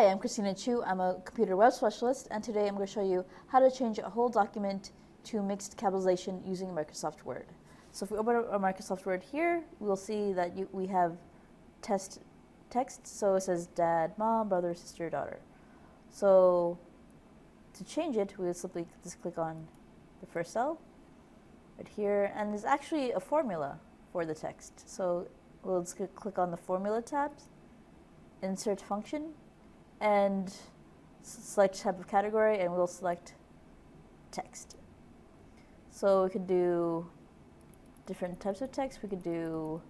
Hi, I'm Christina Chu. I'm a computer web specialist, and today I'm going to show you how to change a whole document to mixed capitalization using Microsoft Word. So if we open up our Microsoft Word here, we'll see that we have test text. So it says dad, mom, brother, sister, daughter. So to change it, we'll simply just click on the first cell right here, and there's actually a formula for the text. So we'll just click on the formula tabs, insert function, and select type of category, and we'll select text. So we could do different types of text. We could do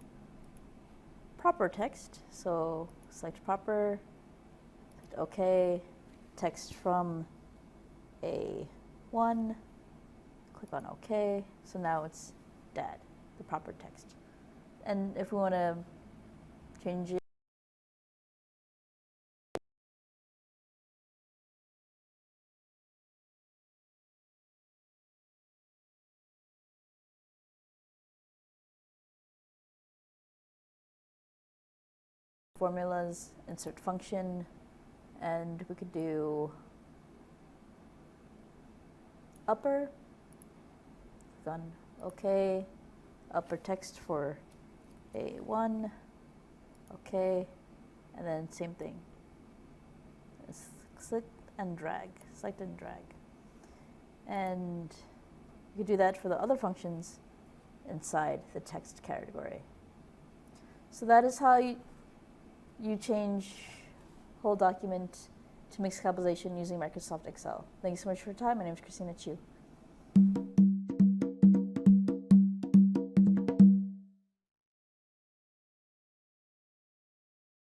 proper text, so select proper, OK, text from A1, click on OK. So now it's dad, the proper text. And if we want to change it, formulas, insert function, and we could do upper, click on OK, upper text for A1, OK, and then same thing. Select and drag, select and drag. And you could do that for the other functions inside the text category. So that is how you change whole document to mixed capitalization using Microsoft Excel. Thank you so much for your time. My name is Christina Chu.